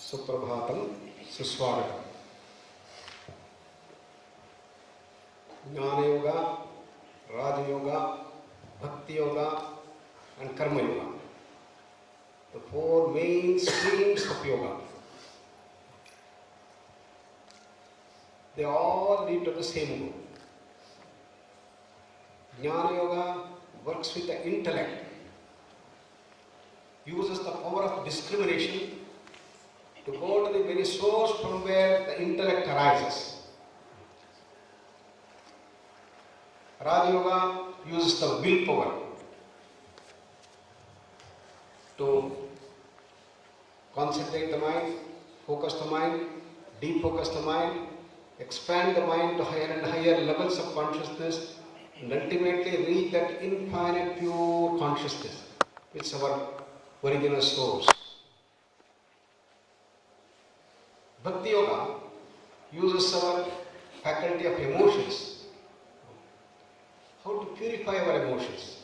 सुप्रभातम सुस्वागतम। ज्ञान योगा, राज yoga, bhakti yoga and karma yoga, the four main streams of yoga, they all lead to the same goal. Jnana yoga works with the intellect, uses the power of discrimination to go to the very source from where the intellect arises. Raja yoga uses the willpower to concentrate the mind, focus the mind, defocus the mind, expand the mind to higher and higher levels of consciousness, and ultimately reach that infinite pure consciousness, which is our original source. Bhakti yoga uses our faculty of emotions, how to purify our emotions,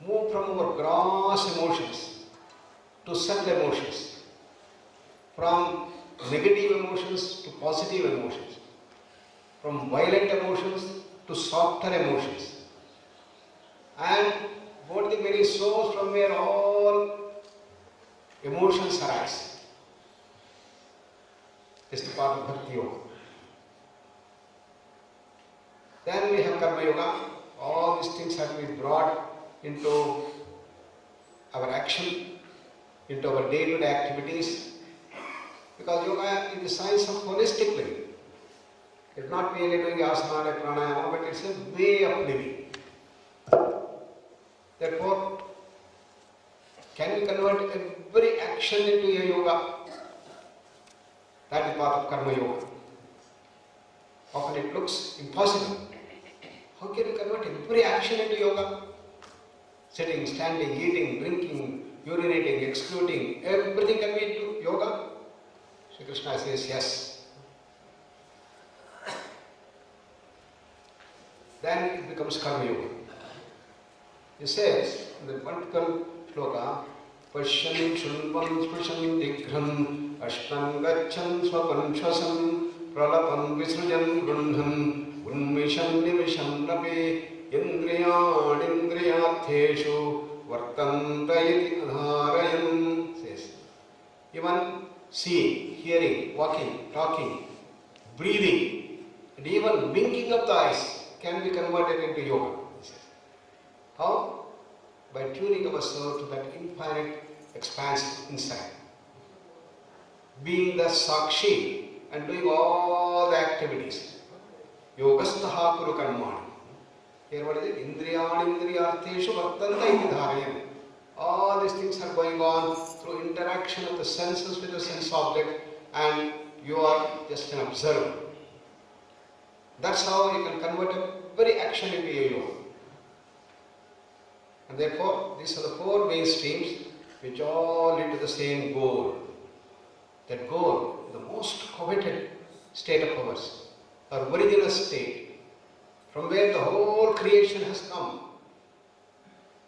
move from our gross emotions to subtle emotions, from negative emotions to positive emotions, from violent emotions to softer emotions, and go to the very source from where all emotions arise. This is the part of Bhakti yoga. Then we have Karma yoga. All these things have to be brought into our action, into our day-to-day activities, because yoga is the science of holistic living. It's not merely doing asana like pranayama, but it's a way of living. Therefore, can we convert every action into a yoga? That is part of Karma yoga. Often it looks impossible. How can you convert every action into yoga? Sitting, standing, eating, drinking, urinating, excluding, everything can be into yoga? Sri Krishna says yes. Then it becomes Karma yoga. He says in the vertical shloka, Pashyan Shunvan Sprishan Dighran Ashtam Gachan Swapanshasam Pralapan Visrujan Grundhan Unmishan Nimishan Napi Indriyan Indriyatheshu Vartantayati Adharayan. Says, even seeing, hearing, walking, talking, breathing, and even winking of the eyes can be converted into yoga. How? By tuning ourselves to that infinite expanse inside. Being the Sakshi and doing all the activities. Yogastaha kuru karmani. Here what is it? Indriyani indriyartheshu vartanta iti dharayam. All these things are going on through interaction of the senses with the sense object, and you are just an observer. That's how you can convert every action into a yoga. And therefore, these are the four main streams which all lead to the same goal. That goal, the most coveted state of ours, our original state, from where the whole creation has come,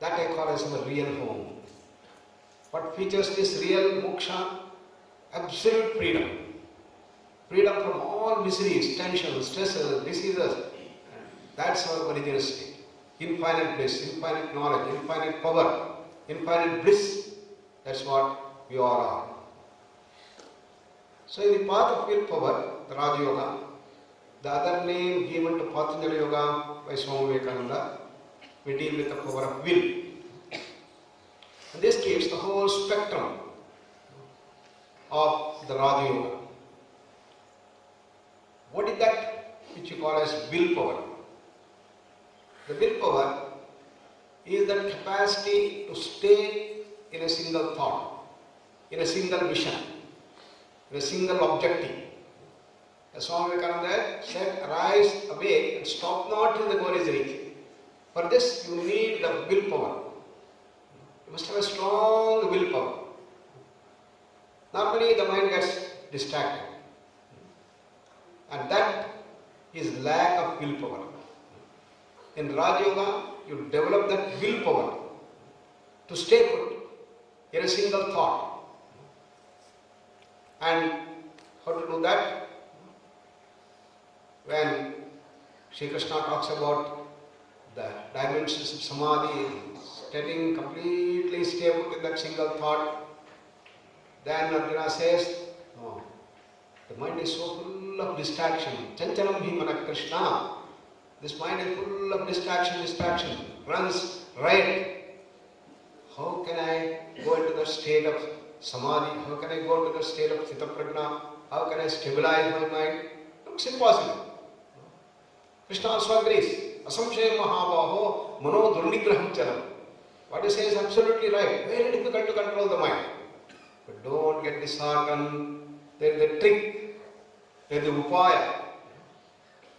that I call as our real home. What features this real moksha? Absolute freedom. Freedom from all miseries, tensions, stresses, diseases. That's our original state. Infinite bliss, infinite knowledge, infinite power, infinite bliss. That's what we all are. So in the path of willpower, the Raja Yoga, the other name given to Patanjali Yoga by Swami Vivekananda, we deal with the power of will. And this gives the whole spectrum of the Raja Yoga. What is that which you call as willpower? The willpower is that capacity to stay in a single thought, in a single mission, in a single objective. As Swami Vivekananda said, arise, awake, and stop not till the goal is reached. For this, you need the willpower. You must have a strong willpower. Normally, the mind gets distracted. And that is lack of willpower. In Raja Yoga, you develop that willpower to stay put in a single thought. And how to do that? When Sri Krishna talks about the dimensions of samadhi, steadying completely stable with that single thought, then Arjuna says, no, the mind is so full of distraction. Chanchalam hi mana Krishna. This mind is full of distraction, runs right. How can I go into the state of samadhi? How can I go into the state of Sthita Prajna? How can I stabilize my mind? It's impossible. Krishna also agrees. Asamshaya mahabaho mano durnigraham chalam. What he says is absolutely right. Very difficult to control the mind. But don't get disheartened. There is a trick. There is the upaya.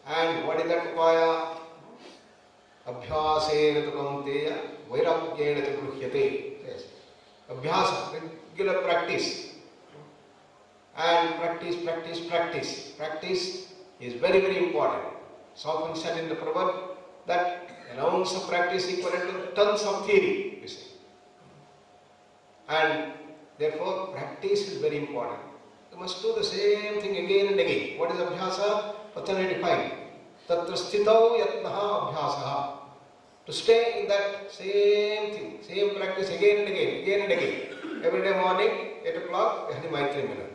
And what is that upaya? Abhyasena tu kaunteya vairagyena tu gruhyate. Yes. Abhyasa, regular practice. And practice. Practice is very, very important. It's often said in the proverb that an ounce of practice equivalent to tons of theory, you see. And therefore, practice is very important. You must do the same thing again and again. What is abhyasa? 185. Tatra sthitau yatnaha abhyasaha. To stay in that same thing, same practice again and again. Every day morning, 8 o'clock, you have the Maitri Mila.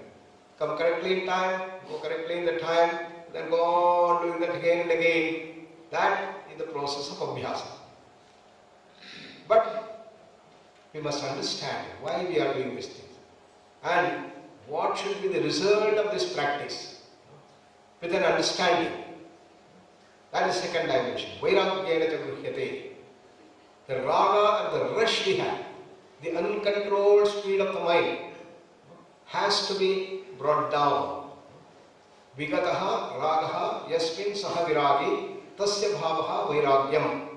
Come correctly in time, go correctly in the time, then go on doing that again and again. That is the process of abhyasa. But we must understand why we are doing these things and what should be the result of this practice with an understanding. That is second dimension. Vairagyena cha gruhyate. The raga and the rush we have, the uncontrolled speed of the mind has to be brought down. Vigataha ragaha yasmin saha viragi tasya bhavaha vairagyam.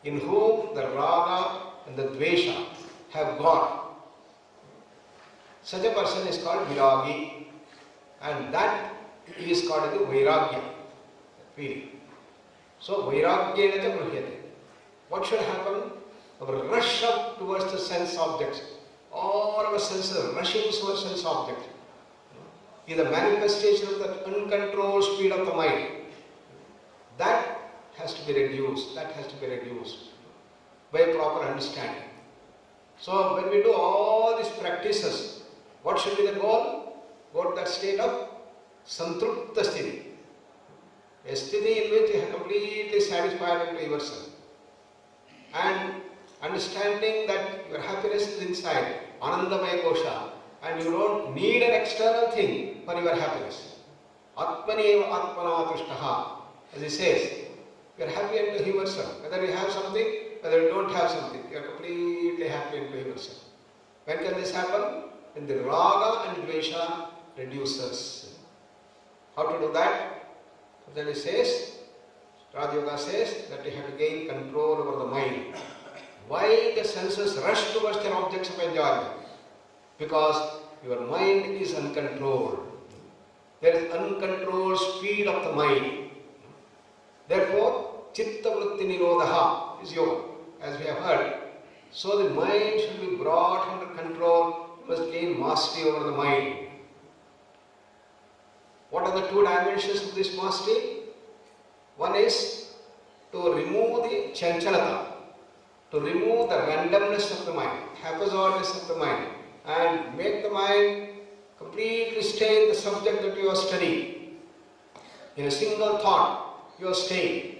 In whom the raga and the dvesha have gone. Such a person is called viragi, and that is called the vairagya. Feeling. So vairagyena cha gruhyate. What should happen? Our rush up towards the sense objects. All our senses rushing towards sense objects is a manifestation of that uncontrolled speed of the mind. That has to be reduced. By a proper understanding. So when we do all these practices, what should be the goal? Go to that state of santrupta sthiti. A sthiti in which you are completely satisfied into yourself. And understanding that your happiness is inside, Anandamaya Kosha, and you don't need an external thing for your happiness. Atmaneva Atmana Tushtaha. As he says, you are happy into yourself. Whether you have something, whether you don't have something, you are completely happy into yourself. When can this happen? When the raga and dvesha reduces. How to do that? Then he says, Raja Yoga says that you have to gain control over the mind. Why the senses rush towards their objects of enjoyment? Because your mind is uncontrolled. There is uncontrolled speed of the mind. Therefore, chitta vritti nirodha is yoga, as we have heard. So the mind should be brought under control. You must gain mastery over the mind. What are the two dimensions of this mastery? One is to remove the chanchalata, to remove the randomness of the mind, haphazardness of the mind, and make the mind completely stay in the subject that you are studying. In a single thought, you are staying.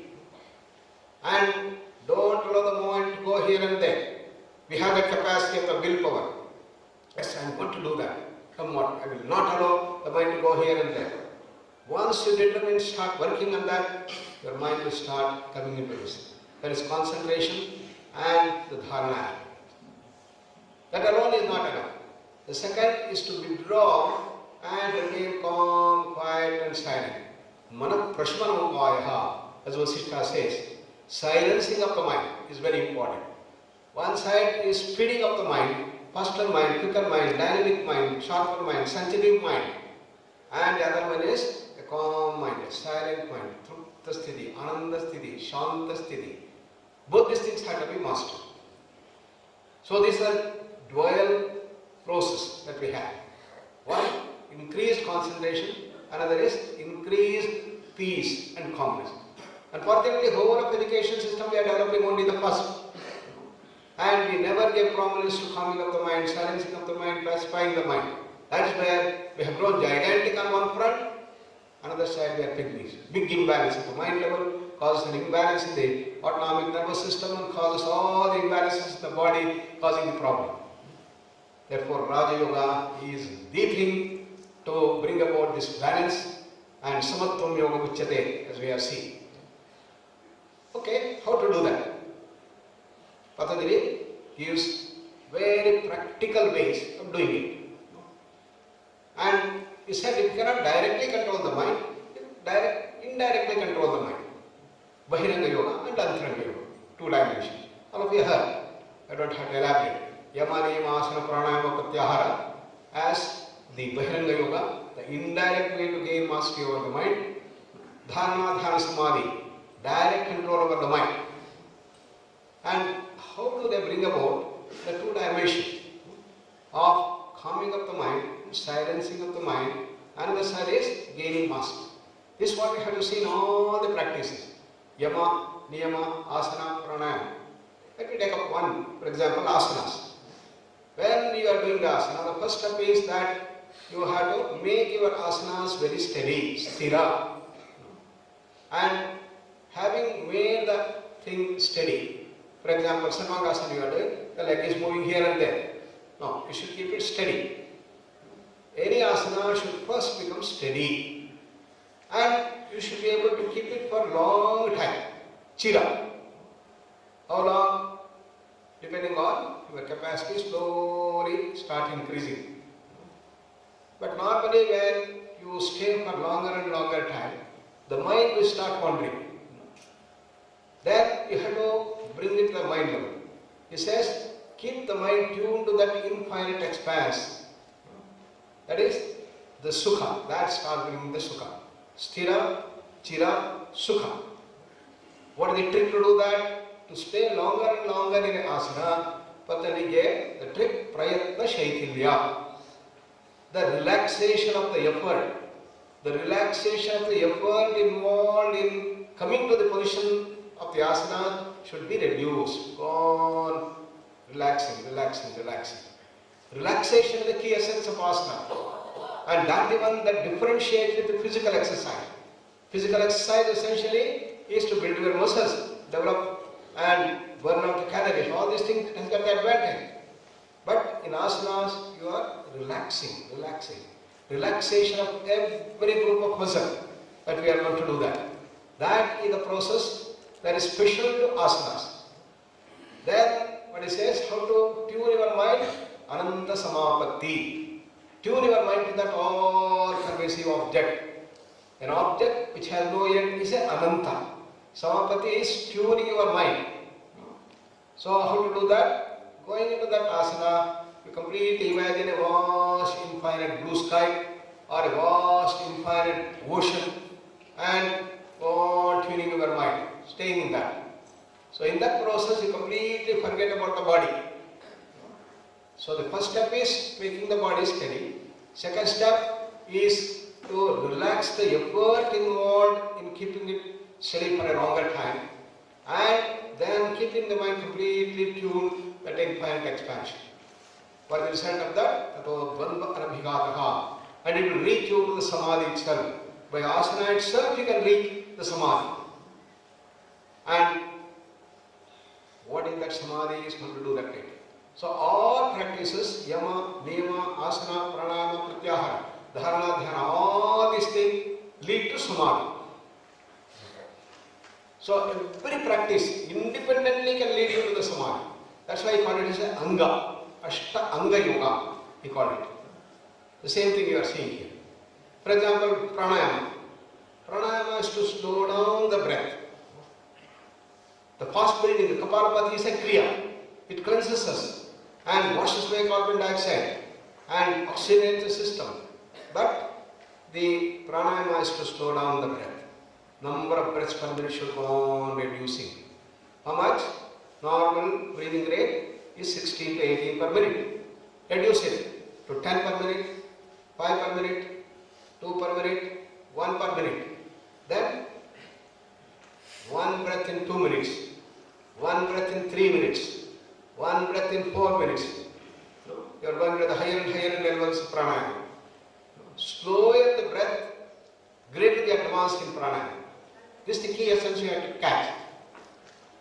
And don't allow the mind to go here and there. We have the capacity of the willpower. Yes, I am going to do that. Come on, I will not allow the mind to go here and there. Once you determine, start working on that, your mind will start coming into this. There is concentration and the dharana. That alone is not enough. The second is to withdraw and remain calm, quiet and silent. Mana prashmanam upayaha, as Vasishtha says. Silencing of the mind is very important. One side is speeding up the mind, faster mind, quicker mind, dynamic mind, sharper mind, sensitive mind. And the other one is a calm mind, a silent mind, trupta sthiti, ananda sthiti, shanta sthiti. Both these things have to be mastered. So this is a dual process that we have. One, increased concentration, another is increased peace and calmness. Unfortunately, whole of education system we are developing only the first. And we never give prominence to calming of the mind, silencing of the mind, pacifying the mind. That is where we have grown gigantic on one front, another side we are pygmies. Big imbalance at the mind level causes an imbalance in the autonomic nervous system and causes all the imbalances in the body, causing the problem. Therefore, Raja Yoga is the thing to bring about this balance, and Samatvam Yoga Uchyate, as we have seen. Okay, how to do that? Patanjali gives very practical ways of doing it. And he said if you cannot directly control the mind, indirectly control the mind. Bahiranga Yoga and Antaranga Yoga, 2 dimensions. All of you heard. I don't have to elaborate. Yama, Niyama, Asana, Pranayama, Pratyahara as the Bahiranga Yoga, the indirect way to gain mastery over the mind. Dharana, Dhyana, Samadhi, direct control over the mind. And how do they bring about the 2 dimensions of calming of the mind, silencing of the mind, and the side is gaining mastery. This is what we have to see in all the practices. Yama, Niyama, Asana, Pranayama. Let me take up one, for example, asanas. When you are doing the asana, the first step is that you have to make your asanas very steady, sthira. And having made the thing steady, for example, Sarvangasana you are doing, the leg is moving here and there. No, you should keep it steady. Any asana should first become steady. And you should be able to keep it for a long time. Chira. How long? Depending on your capacity, slowly start increasing. But normally when you stay for longer and longer time, the mind will start wandering. Then you have to bring it to the mind level. He says, keep the mind tuned to that infinite expanse. That is the sukha. That starts bringing the sukha. Sthira, chira, sukha. What is the trick to do that? To stay longer and longer in an asana, Patanjali gave the trick prayatna shaitilya. The relaxation of the effort. The relaxation of the effort involved in coming to the position of the asana should be reduced. Go on relaxing, relaxing, relaxing. Relaxation is the key essence of asana. And that even that differentiates with the physical exercise. Physical exercise essentially is to build your muscles, develop and burn out the calories. All these things has got the advantage. But in asanas you are relaxing, relaxing. Relaxation of every group of muscle that we are going to do that. That is the process that is special to asanas. Then what he says, how to tune your mind? Ananta samapatti. Tune your mind to that all-pervasive object. An object which has no end is an ananta. Samapatti is tuning your mind. So how to do that? Going into that asana, you completely imagine a vast infinite blue sky or a vast infinite ocean and all tuning your mind, staying in that. So in that process you completely forget about the body. So the first step is making the body steady. Second step is to relax the effort involved in keeping it steady for a longer time. And then keeping the mind completely tuned at infinite expansion. What is the result of that? Tato dvandva anabhigataha. And it will reach you to the samadhi itself. By asana itself you can reach the samadhi. And what in that samadhi is going to do that later. So all practices, yama, niyama, asana, pranayama, pratyahara, dharana, dhyana, all these things lead to samadhi. So every practice independently can lead you to the samadhi. That's why he called it as an anga, ashta anga yoga, he called it. The same thing you are seeing here. For example, pranayama. Pranayama is to slow down the breath. The fast breathing, the kapalabhati is a kriya. It cleanses us and washes away carbon dioxide and oxygenates the system. But the pranayama is to slow down the breath. Number of breaths per minute should go on reducing. How much? Normal breathing rate is 16 to 18 per minute. Reduce it to 10 per minute 5 per minute, 2 per minute, 1 per minute. Then 1 breath in 2 minutes, 1 breath in 3 minutes, 1 breath in 4 minutes. You are going to the higher and higher levels of pranayama. Slower the breath, greater the advance in pranayama. This is the key essence you have to catch.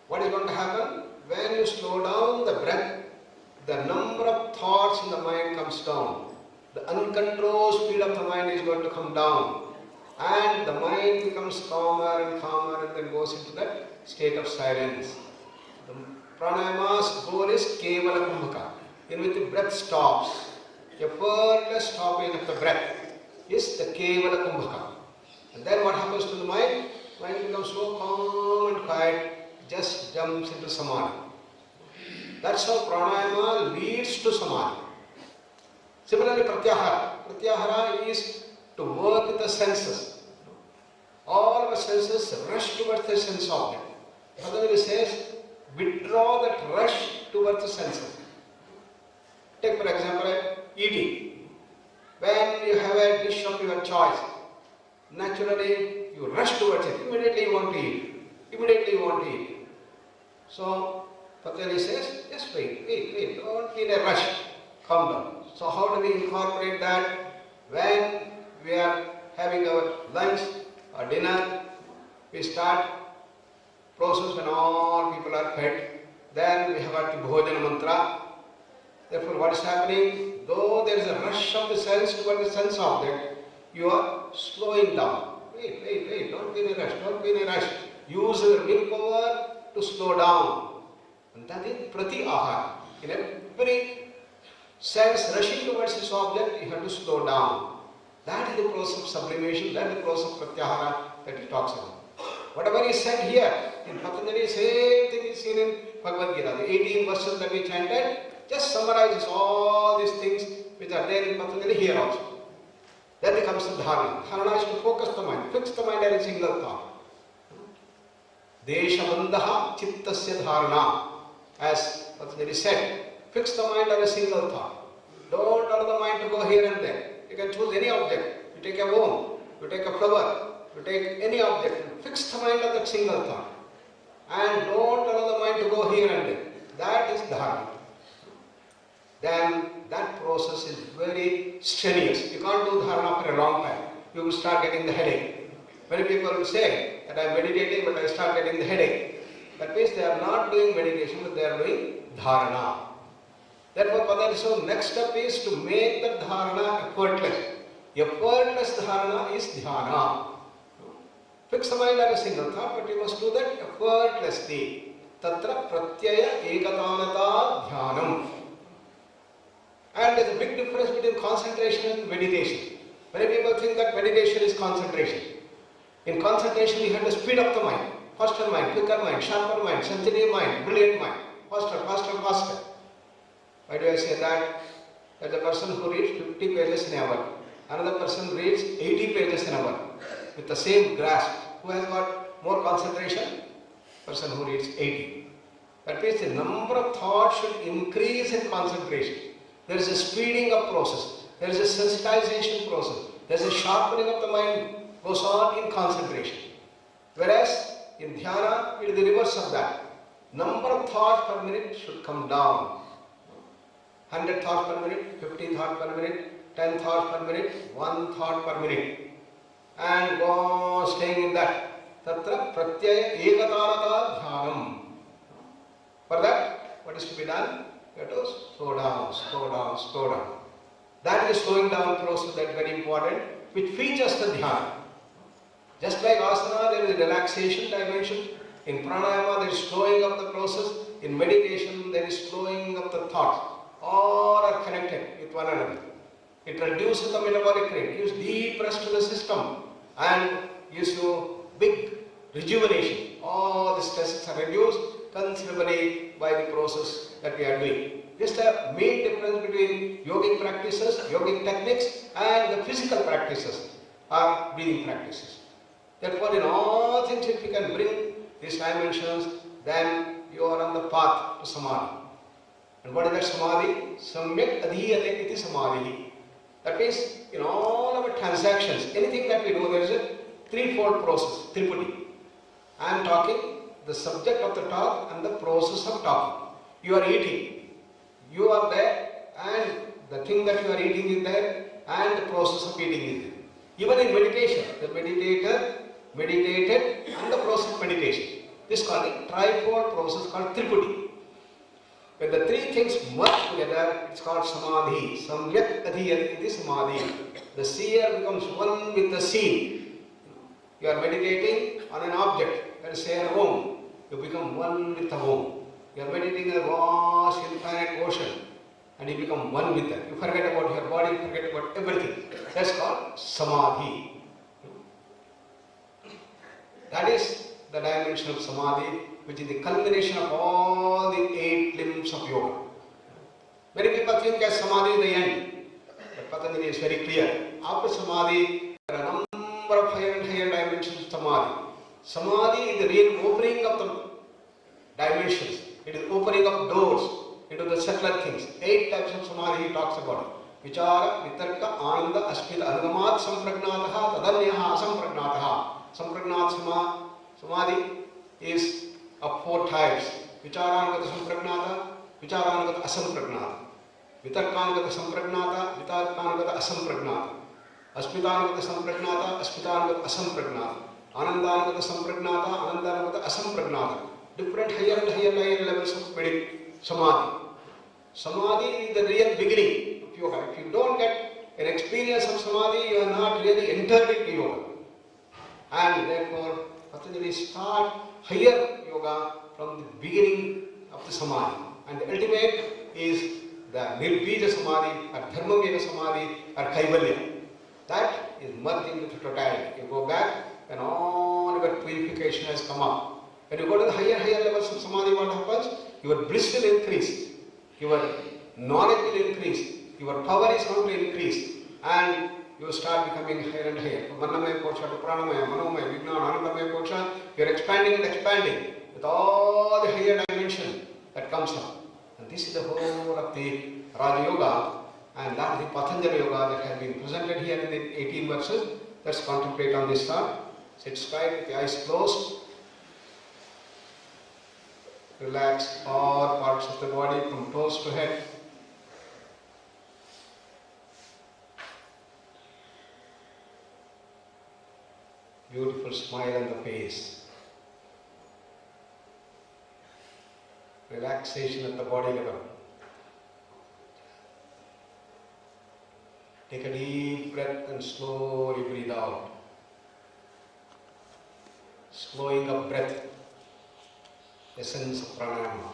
What is going to happen? When you slow down the breath, the number of thoughts in the mind comes down. The uncontrolled speed of the mind is going to come down. And the mind becomes calmer and calmer and then goes into that state of silence. The pranayama's goal is kevala kumbhaka, in which the breath stops. Effortless stopping of the breath is the kevala kumbhaka. And then what happens to the mind? Mind becomes so calm and quiet, just jumps into samadhi. That's how pranayama leads to samadhi. Similarly, pratyahara. Pratyahara is to work with the senses. All our senses rush towards the sense object. Patanjali says, withdraw that rush towards the senses. Take for example, eating. When you have a dish of your choice, naturally you rush towards it. Immediately you want to eat. Immediately you want to eat. So, Patanjali says, just wait, don't be in a rush, calm down. So how do we incorporate that? When we are having our lunch or dinner, we start process when all people are fed. Then we have our bhojana mantra. Therefore what is happening? Though there is a rush of the sense toward the sense object, you are slowing down. Wait, don't be in a rush, Use your willpower to slow down. And that is prati ahara. In every sense rushing towards this object, you have to slow down. That is the process of sublimation, that is the process of pratyahara that he talks about. Whatever is said here, in Patanjali, same thing is seen in Bhagavad Gita. The 18 verses that we chanted just summarizes all these things which are there in Patanjali here also. Then becomes the dharana. Dharana is to focus the mind, fix the mind at a single thought. Deshabandaha chittasya dharana. As Patanjali said, fix the mind on a single thought. Don't allow the mind to go here and there. You can choose any object. You take a bone, you take a flower, you take any object. Fix the mind on that single thought. And don't allow the mind to go here and there. That is dharana. Then that process is very strenuous. You can't do dharana for a long time. You will start getting the headache. Many people will say that I am meditating but I start getting the headache. That means they are not doing meditation but they are doing dharana. Therefore, Patanjali says, next step is to make the dharana effortless. Effortless dharana is dhyana. Fix the mind on a single thought, but you must do that effortlessly. Tatra pratyaya ekatanata dhyanam. And there is a big difference between concentration and meditation. Many people think that meditation is concentration. In concentration, you have to speed up the mind. Faster mind, quicker mind, sharper mind, sensitive mind, brilliant mind. Faster. Why do I say that? There's a person who reads 50 pages in an hour. Another person reads 80 pages in an hour. With the same grasp. Who has got more concentration? Person who reads 80. That means the number of thoughts should increase in concentration. There is a speeding up process. There is a sensitization process. There is a sharpening of the mind goes on in concentration. Whereas in dhyana, it is the reverse of that. Number of thoughts per minute should come down. 100 thoughts per minute, 50 thoughts per minute, 10 thoughts per minute, 1 thought per minute. And go on staying in that. Tatra pratyaya ekatanata dhyanam. For that, what is to be done? You have to slow down. That is slowing down process that is very important, which features the dhyana. Just like asana, there is a relaxation dimension. In pranayama, there is slowing of the process. In meditation, there is slowing of the thoughts. All are connected with one another. It reduces the metabolic rate, gives deep rest to the system, and gives you big rejuvenation. All the stresses are reduced considerably by the process that we are doing. This is the main difference between yogic practices, yogic techniques, and the physical practices or breathing practices. Therefore, in all things, if you can bring these dimensions, then you are on the path to samadhi. And what is that samadhi? Samyak adhiyate iti samadhi. That means in all our transactions, anything that we do, there is a threefold process, tripodi. I am talking, the subject of the talk and the process of talking. You are eating, you are there, and the thing that you are eating is there, and the process of eating is there. Even in meditation, the meditator meditated and the process of meditation. This is called the trifold process called tripodi. When the three things merge together, it's called samadhi. Samyak adhiyati iti samadhi. The seer becomes one with the seen. You are meditating on an object, let us say a room. You become one with the home. You are meditating on a vast, infinite ocean, and you become one with that. You forget about your body, you forget about everything. That's called samadhi. That is the dimension of samadhi, which is the culmination of all the 8 limbs of yoga. Many people think that samadhi is the end, but Patanjali is very clear. After samadhi, there are a number of higher and higher dimensions of samadhi. Samadhi is the real opening of the dimensions. It is opening of doors into the subtler things. 8 types of samadhi he talks about. Vichara, Vitarka, Ananda, Asmita, Anugamat, Sampragnataha, Tadanyaha, Asampragnataha. Sampragnat samadhi is of 4 types. Vicharanagata sampragnata, vicharanagata asampragnata. Vitarkanagata sampragnata, vitarkanagata asampragnata. Asmitanagata sampragnata, asmitanagata asampragnata. Anandanagata sampragnata, anandanagata asampragnata. Different higher and higher levels of samadhi. Samadhi is the real beginning of yoga. If you don't get an experience of samadhi, you are not really entered into yoga. And therefore, Patanjali start higher yoga from the beginning of the samadhi. And the ultimate is the nirbija samadhi, or dharmaveda samadhi, or kaivalya. That is merged into totality. You go back and all your purification has come up. When you go to the higher levels of samadhi, what happens? Your bliss will increase, your knowledge will increase, your power is going to increase, and you start becoming higher and higher. From Annamaya Kocha to Pranamaya, Manomaya, Vijnana, Anandamaya Kocha, you are expanding and expanding with all the higher dimension that comes up. And this is the whole of the Raja Yoga, and that is the Patanjali Yoga that has been presented here in the 18 verses. Let's contemplate on this thought. Sit straight with the eyes closed. Relax all parts of the body from toes to head. Beautiful smile on the face. Relaxation at the body level. Take a deep breath and slowly breathe out. Slowing up breath, essence of pranayama.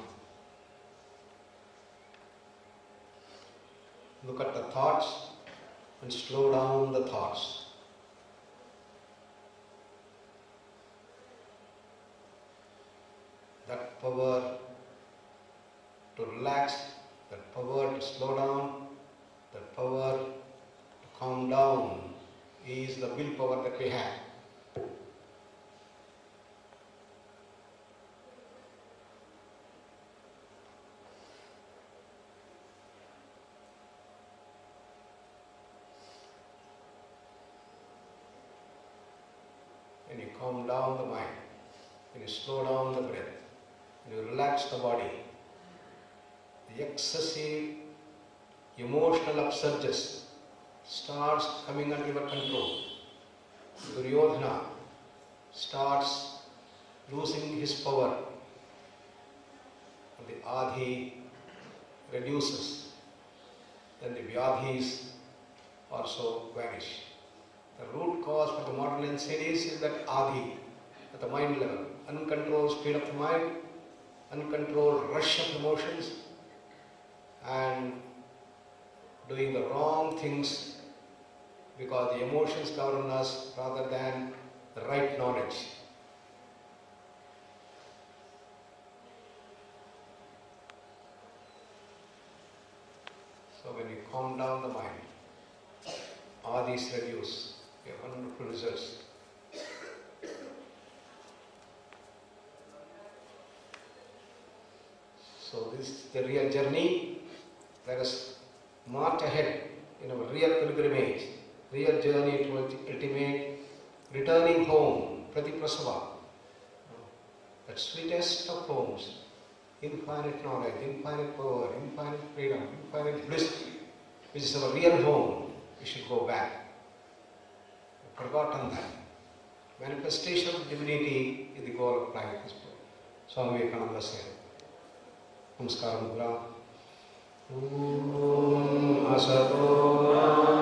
Look at the thoughts and slow down the thoughts. That power to relax, that power to slow down, that power to calm down is the willpower that we have. When you calm down the mind, when you slow down the breath, when you relax the body, the excessive emotional upsurges starts coming under your control. Duryodhana starts losing his power. And the Adhi reduces. Then the Vyadhis also vanish. The root cause for the modern anxieties is that Adhi, at the mind level, uncontrolled speed of the mind, uncontrolled rush of emotions, and doing the wrong things because the emotions govern us rather than the right knowledge. So when you calm down the mind, Adis reduce, you have wonderful results. So this is the real journey. Let us march ahead in our real pilgrimage, real journey towards the ultimate returning home, Pratiprasava, that sweetest of homes, infinite knowledge, infinite power, infinite freedom, infinite bliss, which is our real home. We should go back. We've forgotten that. Manifestation of divinity is the goal of life. Swami Vivekananda said. Namaskaram Guru. Om Asato